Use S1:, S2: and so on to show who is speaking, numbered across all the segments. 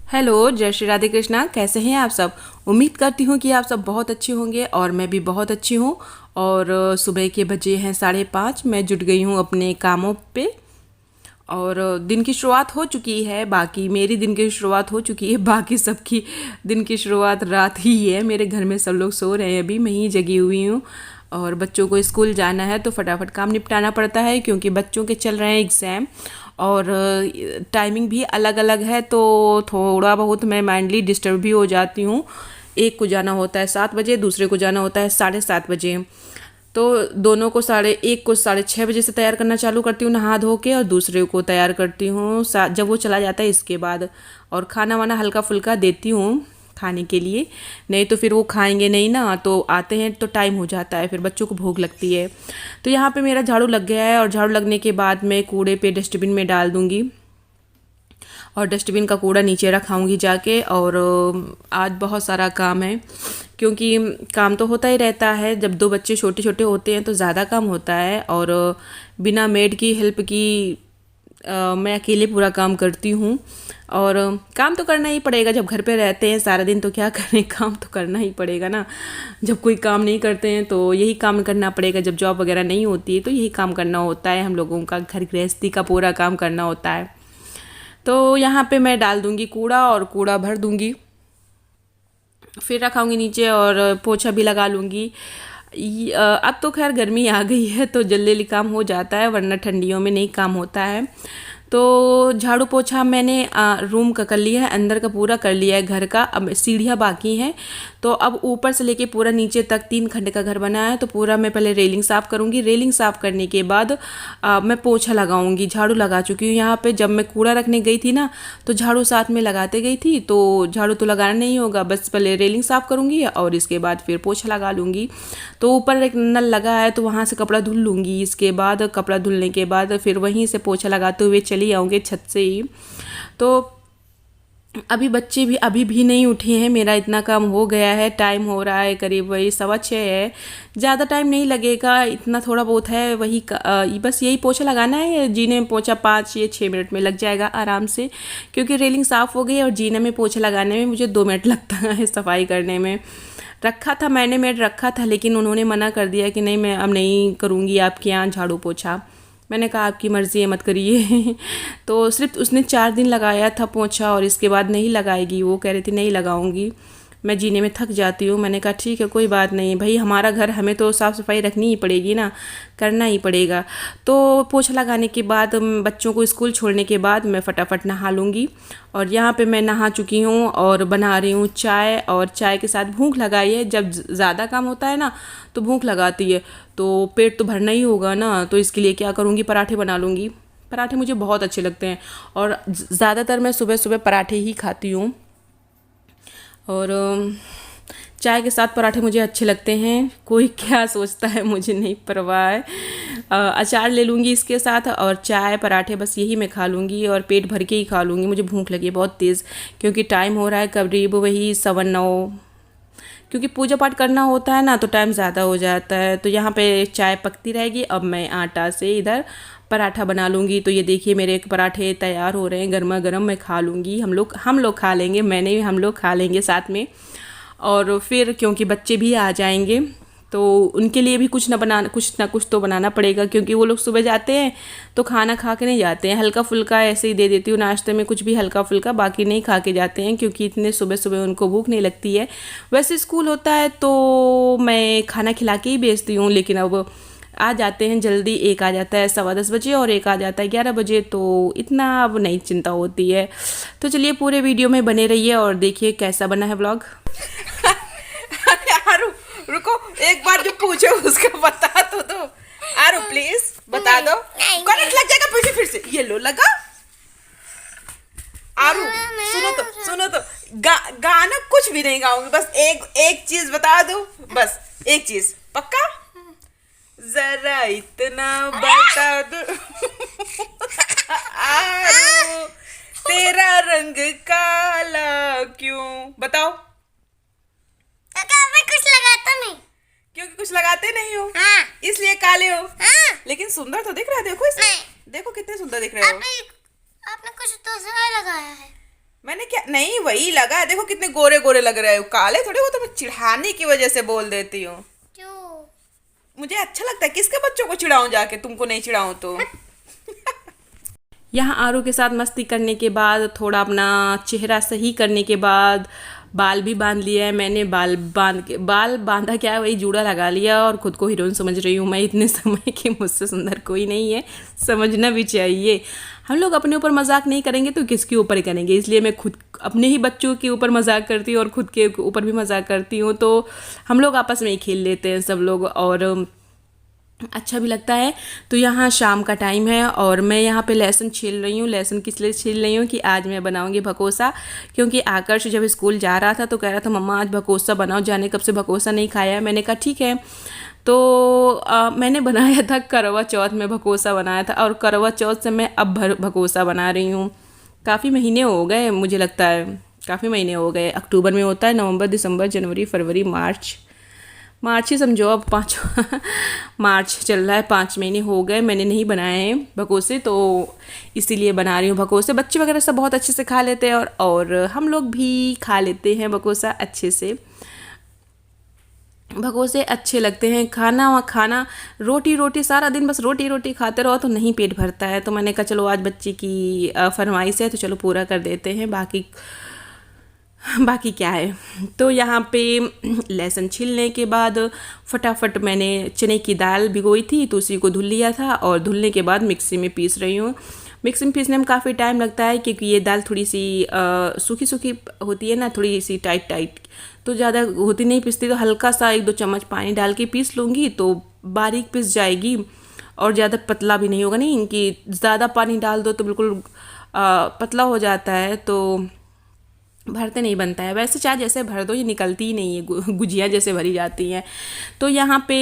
S1: Hello, जय श्री राधे कृष्णा। कैसे हैं आप सब? उम्मीद करती हूँ कि आप सब बहुत अच्छे होंगे और मैं भी बहुत अच्छी हूँ। और सुबह के बजे हैं 5:30। मैं जुट गई हूँ अपने कामों पे और दिन की शुरुआत हो चुकी है। बाकी मेरी दिन की शुरुआत हो चुकी है, बाकी सबकी दिन की शुरुआत रात ही है। मेरे घर में सब लोग सो रहे हैं, अभी मैं ही जगी हुई हूँ। और बच्चों को स्कूल जाना है तो फटाफट काम निपटाना पड़ता है क्योंकि बच्चों के चल रहे हैं एग्ज़ाम। और टाइमिंग भी अलग अलग है तो थोड़ा बहुत मैं माइंडली डिस्टर्ब भी हो जाती हूँ। एक को जाना होता है 7 बजे, दूसरे को जाना होता है 7:30 बजे। तो दोनों को 1:30 को 6:30 बजे से तैयार करना चालू करती हूँ नहा धो के, और दूसरे को तैयार करती हूँ जब वो चला जाता है इसके बाद। और खाना वाना हल्का फुल्का देती हूँ खाने के लिए, नहीं तो फिर वो खाएंगे नहीं ना, तो आते हैं तो टाइम हो जाता है, फिर बच्चों को भूख लगती है। तो यहाँ पे मेरा झाड़ू लग गया है और झाड़ू लगने के बाद मैं कूड़े पे डस्टबिन में डाल दूँगी और डस्टबिन का कूड़ा नीचे रखाऊंगी जाके। और आज बहुत सारा काम है क्योंकि काम तो होता ही रहता है। जब दो बच्चे छोटे छोटे होते हैं तो ज़्यादा काम होता है और बिना मेड की हेल्प की मैं अकेले पूरा काम करती हूँ। और काम तो करना ही पड़ेगा, जब घर पे रहते हैं सारा दिन तो क्या करें, काम तो करना ही पड़ेगा ना। जब कोई काम नहीं करते हैं तो यही काम करना पड़ेगा, जब जॉब वगैरह नहीं होती है तो यही काम करना होता है, हम लोगों का घर गृहस्थी का पूरा काम करना होता है। तो यहाँ पे मैं डाल दूँगी कूड़ा और कूड़ा भर दूँगी, फिर रखाऊंगी नीचे और पोछा भी लगा लूँगी। अब तो खैर गर्मी आ गई है तो जल्दी जल्दी काम हो जाता है, वरना ठंडियों में नहीं काम होता है। तो झाड़ू पोछा मैंने रूम का कर लिया है, अंदर का पूरा कर लिया है घर का। अब सीढ़ियाँ बाकी हैं, तो अब ऊपर से लेके पूरा नीचे तक 3 खंड का घर बना है। तो पूरा मैं पहले रेलिंग साफ़ करूँगी, रेलिंग साफ़ करने के बाद मैं पोछा लगाऊंगी। झाड़ू लगा चुकी हूँ यहाँ पे, जब मैं कूड़ा रखने गई थी ना तो झाड़ू साथ में लगाते गई थी, तो झाड़ू तो लगाना नहीं होगा, बस पहले रेलिंग साफ़ करूँगी और इसके बाद फिर पोछा लगा लूँगी। तो ऊपर एक नल लगा है तो वहाँ से कपड़ा धुल लूँगी, इसके बाद कपड़ा धुलने के बाद फिर वहीं से पोछा लगाते हुए चली आऊँगी छत से ही। तो अभी बच्चे भी अभी भी नहीं उठे हैं, मेरा इतना काम हो गया है। टाइम हो रहा है करीब वही 6:15 है, ज़्यादा टाइम नहीं लगेगा, इतना थोड़ा बहुत है वही बस यही पोछा लगाना है। जीने में पोछा 5 या 6 मिनट में लग जाएगा आराम से, क्योंकि रेलिंग साफ़ हो गई है और जीने में पोछा लगाने में मुझे 2 मिनट लगता है सफाई करने में। रखा था मैंने, मेड रखा था, लेकिन उन्होंने मना कर दिया कि नहीं मैं अब नहीं करूँगी आपके यहाँ झाड़ू पोछा। मैंने कहा आपकी मर्ज़ी है, मत करिए। तो सिर्फ उसने 4 दिन लगाया था पोंछा और इसके बाद नहीं लगाएगी, वो कह रही थी नहीं लगाऊंगी, मैं जीने में थक जाती हूँ। मैंने कहा ठीक है कोई बात नहीं भाई, हमारा घर हमें तो साफ़ सफाई रखनी ही पड़ेगी ना, करना ही पड़ेगा। तो पोछा लगाने के बाद बच्चों को स्कूल छोड़ने के बाद मैं फटाफट नहा लूँगी। और यहाँ पे मैं नहा चुकी हूँ और बना रही हूँ चाय, और चाय के साथ भूख लगाई है। जब ज़्यादा काम होता है ना तो भूख लगाती है, तो पेट तो भरना ही होगा ना, तो इसके लिए क्या करूँगी, पराठे बना लूँगी। पराठे मुझे बहुत अच्छे लगते हैं और ज़्यादातर मैं सुबह सुबह पराठे ही खाती हूँ। और चाय के साथ पराठे मुझे अच्छे लगते हैं, कोई क्या सोचता है मुझे नहीं परवाह है। अचार ले लूँगी इसके साथ और चाय पराठे बस यही मैं खा लूँगी और पेट भर के ही खा लूँगी। मुझे भूख लगी है बहुत तेज़, क्योंकि टाइम हो रहा है करीब वही 9:15, क्योंकि पूजा पाठ करना होता है ना तो टाइम ज़्यादा हो जाता है। तो यहाँ पे चाय पकती रहेगी, अब मैं आटा से इधर पराठा बना लूँगी। तो ये देखिए मेरे पराठे तैयार हो रहे हैं, गर्मा गर्म मैं खा लूँगी। हम लोग खा लेंगे, मैंने भी, हम लोग खा लेंगे साथ में। और फिर क्योंकि बच्चे भी आ जाएंगे तो उनके लिए भी कुछ ना कुछ तो बनाना पड़ेगा, क्योंकि वो लोग सुबह जाते हैं तो खाना खा के नहीं जाते हैं। हल्का फुल्का ऐसे ही दे देती हूँ नाश्ते में, कुछ भी हल्का फुल्का, बाकी नहीं खा के जाते हैं क्योंकि इतने सुबह सुबह उनको भूख नहीं लगती है। वैसे स्कूल होता है तो मैं खाना खिला के ही भेजती हूँ, लेकिन अब आ जाते हैं जल्दी, एक आ जाता है 10:15 बजे और एक आ जाता है 11 बजे, तो इतना अब नहीं चिंता होती है। तो चलिए पूरे वीडियो में बने रहिए और देखिए कैसा बना है व्लॉग।
S2: आरू रुको, एक बार जो पूछे उसका बता तो दो। आरू प्लीज बता दो, करंट लग जाएगा पीछे फिर से। ये लो लगा। आरू सुनो तो गाना कुछ भी नहीं गाऊंगी, बस एक चीज बता दो, बस एक चीज पक्का, जरा इतना बता दो। आरू तेरा रंग काला क्यों, बताओ।
S3: मैं कुछ लगाता नहीं,
S2: क्योंकि कुछ लगाते नहीं हो।
S3: हाँ।
S2: इसलिए काले हो।
S3: हाँ।
S2: लेकिन सुंदर तो दिख रहा है, देखो इसमें।
S3: नहीं।
S2: देखो कितने सुंदर दिख रहे हो।
S3: आपने कुछ दूसरा लगाया है।
S2: मैंने क्या नहीं, वही लगा है, देखो कितने गोरे गोरे लग रहे हो, काले थोड़े, वो तो मैं चिढ़ाने की वजह से बोल देती हूँ।
S3: क्यों?
S2: मुझे अच्छा लगता है, किसके बच्चों को चिढ़ाऊं जाके, तुमको नहीं चिढ़ाऊं तो।
S1: यहाँ आरू के साथ मस्ती करने के बाद, थोड़ा अपना चेहरा सही करने के बाद, बाल भी बांध लिया है मैंने। बाल बांधा क्या है, वही जूड़ा लगा लिया और खुद को हीरोइन समझ रही हूँ मैं इतने समय कि मुझसे सुंदर कोई नहीं है, समझना भी चाहिए। हम लोग अपने ऊपर मजाक नहीं करेंगे तो किसके ऊपर करेंगे, इसलिए मैं खुद अपने ही बच्चों के ऊपर मजाक करती हूँ और खुद के ऊपर भी मजाक करती हूँ। तो हम लोग आपस में ही खेल लेते हैं सब लोग, और अच्छा भी लगता है। तो यहाँ शाम का टाइम है और मैं यहाँ पे लहसुन छील रही हूँ। लहसुन किस लिए छील रही हूँ कि आज मैं बनाऊँगी भकोसा, क्योंकि आकर्ष जब स्कूल जा रहा था तो कह रहा था मम्मा आज भकोसा बनाओ, जाने कब से भकोसा नहीं खाया है। मैंने कहा ठीक है। तो मैंने बनाया था करवा चौथ में भकोसा बनाया था, और करवा चौथ से मैं अब भकोसा बना रही हूँ। काफ़ी महीने हो गए, मुझे लगता है काफ़ी महीने हो गए। अक्टूबर में होता है, नवंबर, दिसंबर, जनवरी, फरवरी, मार्च ही समझो, अब 5 मार्च चल रहा है, 5 महीने हो गए मैंने नहीं बनाए हैं भकोसे, तो इसीलिए बना रही हूँ भकोसे। बच्चे वगैरह सब बहुत अच्छे से खा लेते हैं, और हम लोग भी खा लेते हैं भकोसा अच्छे से। भकोसे अच्छे लगते हैं खाना। रोटी रोटी सारा दिन बस रोटी रोटी खाते रहो तो नहीं पेट भरता है। तो मैंने कहा चलो आज बच्चे की फरमाइश है तो चलो पूरा कर देते हैं, बाकी क्या है। तो यहाँ पे लहसुन छीलने के बाद फटाफट मैंने चने की दाल भिगोई थी तो उसी को धुल लिया था, और धुलने के बाद मिक्सी में पीस रही हूँ। मिक्सी में पीसने में काफ़ी टाइम लगता है, क्योंकि ये दाल थोड़ी सी सूखी सूखी होती है ना, थोड़ी सी टाइट टाइट, तो ज़्यादा होती नहीं पिसती। तो हल्का सा 1-2 चम्मच पानी डाल के पीस लूँगी तो बारीक पिस जाएगी, और ज़्यादा पतला भी नहीं होगा। नहीं कि ज़्यादा पानी डाल दो तो बिल्कुल पतला हो जाता है, तो भरते नहीं बनता है। वैसे चाहे जैसे भर दो ये निकलती ही नहीं है, गुजिया जैसे भरी जाती हैं। तो यहाँ पे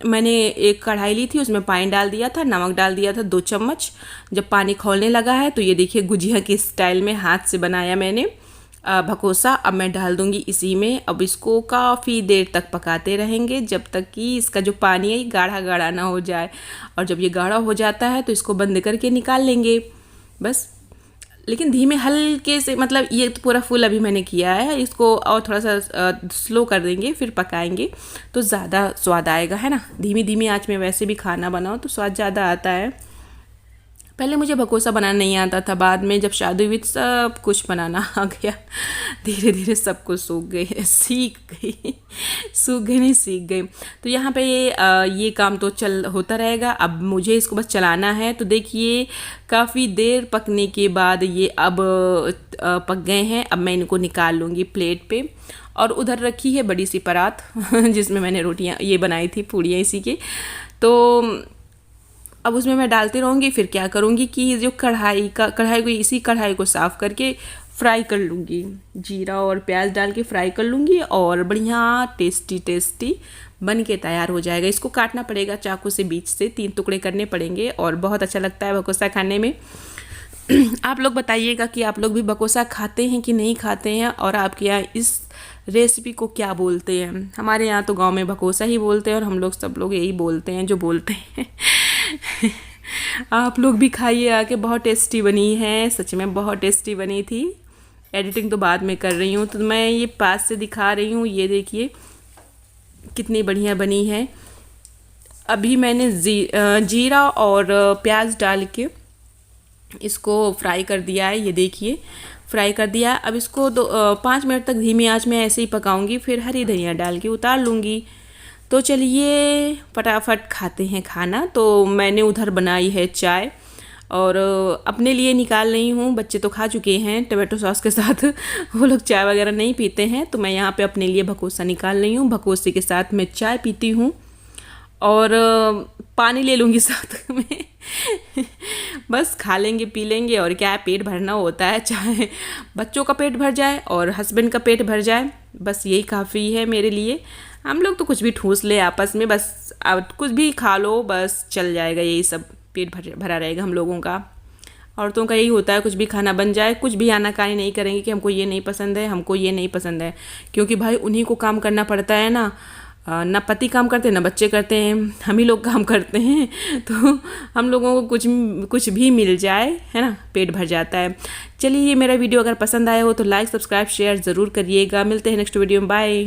S1: मैंने एक कढ़ाई ली थी, उसमें पानी डाल दिया था, नमक डाल दिया था 2 चम्मच। जब पानी खौलने लगा है तो ये देखिए गुजिया के स्टाइल में हाथ से बनाया मैंने भकोसा। अब मैं डाल दूँगी इसी में। अब इसको काफ़ी देर तक पकाते रहेंगे जब तक कि इसका जो पानी है ये गाढ़ा गाढ़ा ना हो जाए, और जब ये गाढ़ा हो जाता है तो इसको बंद करके निकाल लेंगे बस। लेकिन धीमे हल्के से, मतलब ये तो पूरा फुल अभी मैंने किया है, इसको और थोड़ा सा स्लो कर देंगे, फिर पकाएंगे तो ज़्यादा स्वाद आएगा, है ना। धीमी धीमी आंच में वैसे भी खाना बनाओ तो स्वाद ज़्यादा आता है। पहले मुझे भकोसा बनाना नहीं आता था, बाद में जब शादी हुई सब कुछ बनाना आ गया। धीरे धीरे सब कुछ सीख गई नहीं, सीख गई। तो यहाँ पे ये काम तो होता रहेगा। अब मुझे इसको बस चलाना है। तो देखिए काफ़ी देर पकने के बाद ये अब पक गए हैं। अब मैं इनको निकाल लूँगी प्लेट पे, और उधर रखी है बड़ी सी परात जिसमें मैंने रोटियाँ ये बनाई थी, पूड़ियाँ इसी की। तो अब उसमें मैं डालती रहूँगी। फिर क्या करूँगी कि जो कढ़ाई को, इसी कढ़ाई को साफ़ करके फ्राई कर लूँगी, जीरा और प्याज डाल के फ्राई कर लूँगी, और बढ़िया टेस्टी बन के तैयार हो जाएगा। इसको काटना पड़ेगा चाकू से, बीच से 3 टुकड़े करने पड़ेंगे, और बहुत अच्छा लगता है भकोसा खाने में। आप लोग बताइएगा कि आप लोग भी भकोसा खाते हैं कि नहीं खाते हैं, और आपके यहाँ इस रेसिपी को क्या बोलते हैं। हमारे यहाँ तो गांव में भकोसा ही बोलते हैं, और हम लोग सब लोग यही बोलते हैं जो बोलते हैं। आप लोग भी खाइए आके, बहुत टेस्टी बनी है, सच में बहुत टेस्टी बनी थी। एडिटिंग तो बाद में कर रही हूँ, तो मैं ये पास से दिखा रही हूँ। ये देखिए कितनी बढ़िया बनी है। अभी मैंने जीरा और प्याज डाल के इसको फ्राई कर दिया है। ये देखिए फ्राई कर दिया। अब इसको 5 मिनट तक धीमी आंच में ऐसे ही पकाऊंगी, फिर हरी धनिया डाल के उतार लूँगी। तो चलिए फटाफट खाते हैं खाना। तो मैंने उधर बनाई है चाय, और अपने लिए निकाल रही हूँ। बच्चे तो खा चुके हैं टमाटो सॉस के साथ, वो लोग चाय वगैरह नहीं पीते हैं। तो मैं यहाँ पे अपने लिए भकोसा निकाल रही हूँ। भकोसे के साथ मैं चाय पीती हूँ, और पानी ले लूँगी साथ में। बस खा लेंगे पी लेंगे, और क्या है, पेट भरना होता है। चाहे बच्चों का पेट भर जाए और हस्बैंड का पेट भर जाए, बस यही काफ़ी है मेरे लिए। हम लोग तो कुछ भी ठूस ले आपस में, बस कुछ भी खा लो बस चल जाएगा, यही सब पेट भरा रहेगा हम लोगों का। औरतों का यही होता है, कुछ भी खाना बन जाए, कुछ भी आनाकानी नहीं करेंगे कि हमको ये नहीं पसंद है, हमको ये नहीं पसंद है, क्योंकि भाई उन्हीं को काम करना पड़ता है ना। ना पति काम करते हैं ना बच्चे करते हैं, हम ही लोग काम करते हैं। तो हम लोगों को कुछ भी मिल जाए, है ना, पेट भर जाता है। चलिए, ये मेरा वीडियो अगर पसंद आया हो तो लाइक सब्सक्राइब शेयर ज़रूर करिएगा। मिलते हैं नेक्स्ट वीडियो में, बाय।